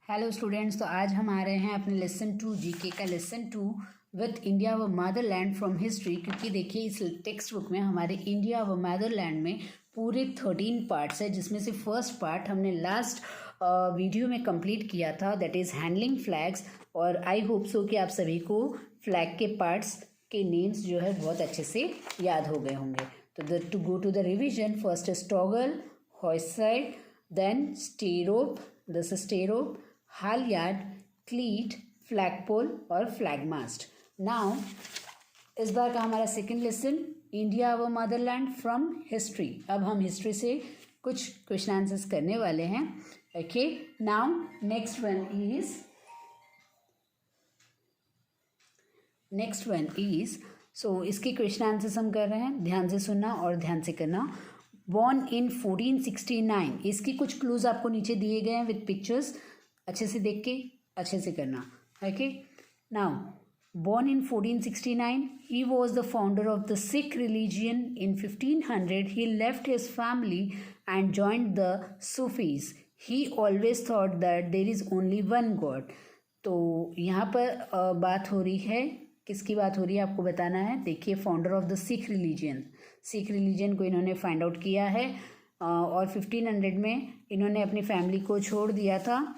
Hello students, तो आज हम आ रहे हैं अपने लेसन 2 जीके का लेसन 2 विथ इंडिया व मदरलैंड फ्रॉम हिस्ट्री। क्योंकि देखिए इस टेक्स्ट बुक में हमारे इंडिया व मदरलैंड में पूरे 13 पार्ट्स है, जिसमें से फर्स्ट पार्ट हमने लास्ट वीडियो में कंप्लीट किया था, दैट इज़ हैंडलिंग फ्लैग्स। और आई होप सो कि आप सभी को फ्लैग के पार्ट्स के नेम्स जो है बहुत अच्छे से याद हो गए होंगे। तो to go to the revision, first is toggle, hoist side, then stirrup, this is stirrup, halyard, cleat, flagpole और फ्लैगमास्ट। नाउ इस बार का हमारा सेकेंड लेसन इंडिया व मदरलैंड फ्रॉम हिस्ट्री। अब हम हिस्ट्री से कुछ क्वेश्चन आंसर्स करने वाले हैं। Okay, now next one is so इसके क्वेश्चन आंसर्स हम कर रहे हैं, ध्यान से सुनना और ध्यान से करना। बॉर्न इन 1469, इसकी कुछ क्लूज आपको नीचे दिए गए हैं विद पिक्चर्स, अच्छे से देख के अच्छे से करना। Okay, now born in 1469, he was the founder of the Sikh religion. In 1500 he left his family and joined the Sufis. He always thought that there is only one God. तो यहाँ पर बात हो रही है, किसकी बात हो रही है आपको बताना है। देखिए, founder of the Sikh religion को इन्होंने फाइंड आउट किया है और 1500 में इन्होंने अपनी फैमिली को छोड़ दिया था।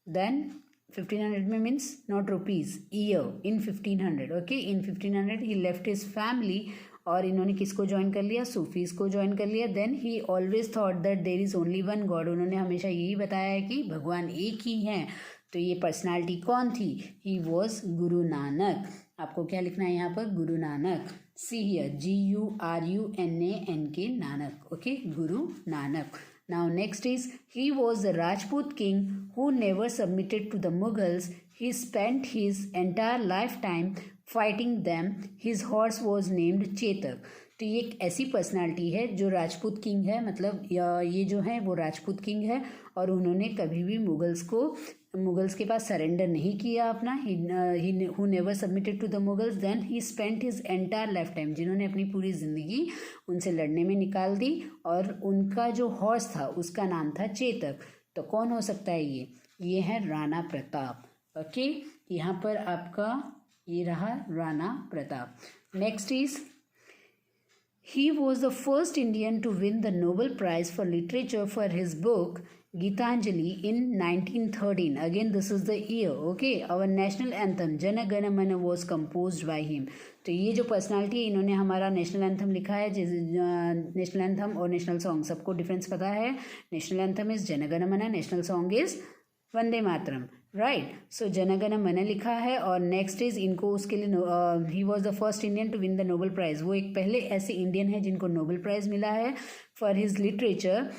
देन 1500 में means not rupees, year, in 1500। Okay, in 1500 he left his family और इन्होंने किसको ज्वाइन कर लिया, सूफीज को ज्वाइन कर लिया। Then he always thought that there is only one God, उन्होंने हमेशा यही बताया है कि भगवान एक ही हैं। तो ये पर्सनालिटी कौन थी, ही वॉज गुरु नानक। आपको क्या लिखना है यहाँ पर, Guru Nanak. See here, GURUNANK, Nanak. Okay, Guru Nanak. Now next is, he was a Rajput king who never submitted to the Mughals. He spent his entire lifetime fighting them. His horse was named Chetak. तो ये एक ऐसी पर्सनालिटी है जो Rajput king है, मतलब ये जो है वो राजपूत किंग है और उन्होंने कभी भी मुगल्स के पास सरेंडर नहीं किया अपना। Who never submitted to the Mughals. Then he spent his entire lifetime, जिन्होंने अपनी पूरी ज़िंदगी उनसे लड़ने में निकाल दी और उनका जो हॉर्स था उसका नाम था चेतक। तो कौन हो सकता है ये है राणा प्रताप। ओके, यहाँ पर आपका ये रहा Rana Pratap. Next is, he was the first Indian to win the Nobel Prize for Literature for his book Gitanjali in 1913. Again, this is the year. Okay, our national anthem Jana Gana Mana was composed by him. तो ये जो personality है, इन्होंने हमारा national anthem लिखा है। National anthem और national song सबको डिफरेंस पता है। National anthem is Jana Gana Mana, national song is Vande Mataram, right. So Jana Gana मन लिखा है और नेक्स्ट इज, इनको उसके लिए he was the first Indian to win the Nobel prize. वो एक पहले ऐसे इंडियन है जिनको नोबेल प्राइज मिला है फॉर हिज लिटरेचर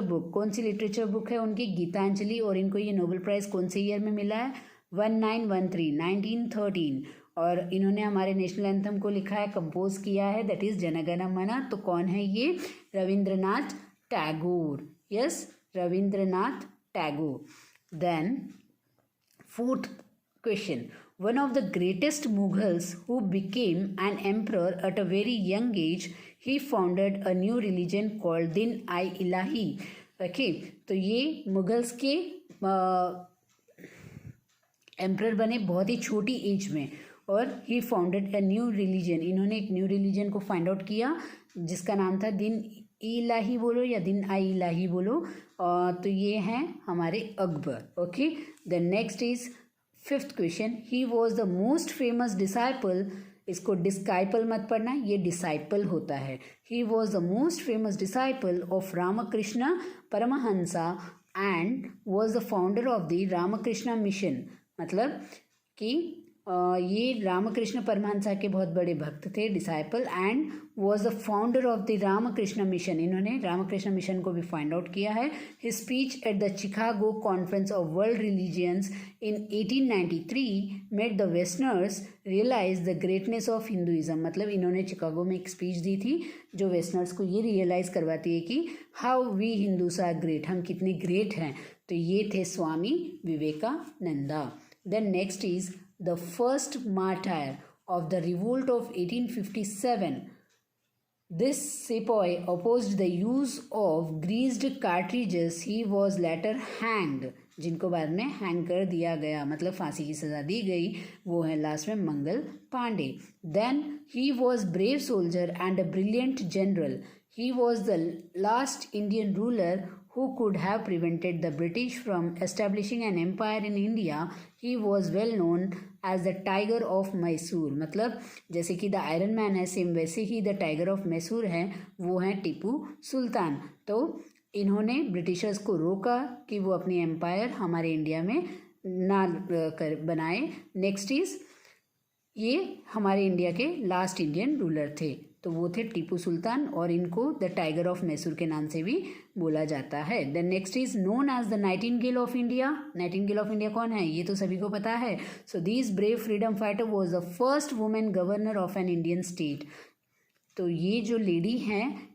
बुक। कौन सी लिटरेचर बुक है उनकी, गीतांजलि। और इनको ये नोबेल प्राइज कौन से ईयर में मिला है, 1913। और इन्होंने हमारे नेशनल एंथम को लिखा है, कंपोज किया है, दैट इज जन गण मन। तो कौन है ये, Rabindranath Tagore. Yes, Rabindranath Tagore. Then fourth question, one of the greatest Mughals who became an emperor at a very young age, he founded a new religion called Din-i-Ilahi. Okay, तो ये मुगल्स के एम्प्रर बने बहुत ही छोटी एज में और ही फाउंडेड अ न्यू रिलीजन, इन्होंने एक न्यू रिलीजन को फाइंड आउट किया जिसका नाम था दिन इलाही बोलो या दिन आई इलाही बोलो। तो ये हैं हमारे Akbar. Okay, the next is fifth question, he was the most famous disciple. इसको डिस्काइपल मत पढ़ना, ये डिसाइपल होता है। He was the most famous disciple of Ramakrishna Paramhansa and was the founder of the Ramakrishna Mission. मतलब कि ये रामकृष्ण परमहंसा के बहुत बड़े भक्त थे, disciple, and was the founder of the Ramakrishna Mission. इन्होंने रामकृष्ण मिशन को भी फाइंड आउट किया है। His speech at the Chicago conference of world religions in 1893 made the westerners realise the greatness of Hinduism. मतलब इन्होंने चिकागो में एक स्पीच दी थी जो वेस्टर्नर्स को ये रियलाइज करवाती है कि how we Hindus are great, हम कितने ग्रेट हैं। तो ये थे Swami Vivekananda. Then next is, the first martyr of the revolt of 1857 This sepoy opposed the use of greased cartridges. He was later hanged. जिनको बाद में हैंग कर दिया गया, मतलब फांसी की सज़ा दी गई, वो है लास्ट में Mangal Pandey. Then he was brave soldier and a brilliant general. He was the last Indian ruler who could have prevented the British from establishing an empire in India. He was well known as the Tiger of Mysore. मतलब जैसे कि the iron man है, same वैसे ही the tiger of Mysore है, वो है टीपू सुल्तान. तो इन्होंने ब्रिटिशर्स को रोका कि वो अपनी एम्पायर हमारे इंडिया में ना कर बनाए. नेक्स्ट इज, ये हमारे इंडिया के लास्ट इंडियन रूलर थे, तो वो थे टीपू सुल्तान, और इनको द टाइगर ऑफ मैसूर के नाम से भी बोला जाता है. Then next is known as the nightingale of India. Nightingale of India कौन है, ये तो सभी को पता है. So this brave freedom fighter was the first women governor of an Indian state. तो ये जो लेडी हैं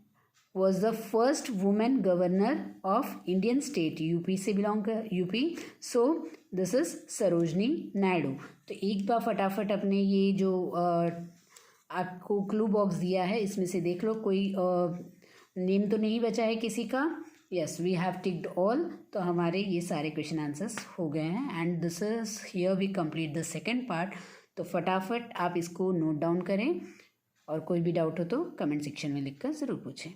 was the first women governor of Indian state. UP से बिलोंग कर, UP. So this is Sarojini Naidu. तो एक बार फटाफट अपने ये जो आपको क्लू बॉक्स दिया है इसमें से देख लो, कोई नेम तो नहीं बचा है किसी का. Yes, we have ticked all. तो हमारे ये सारे क्वेश्चन आंसर्स हो गए हैं and this is here we complete the second part. तो फटाफट आप इसको नोट डाउन करें और कोई भी डाउट हो तो कमेंट सेक्शन में लिखकर ज़रूर पूछें.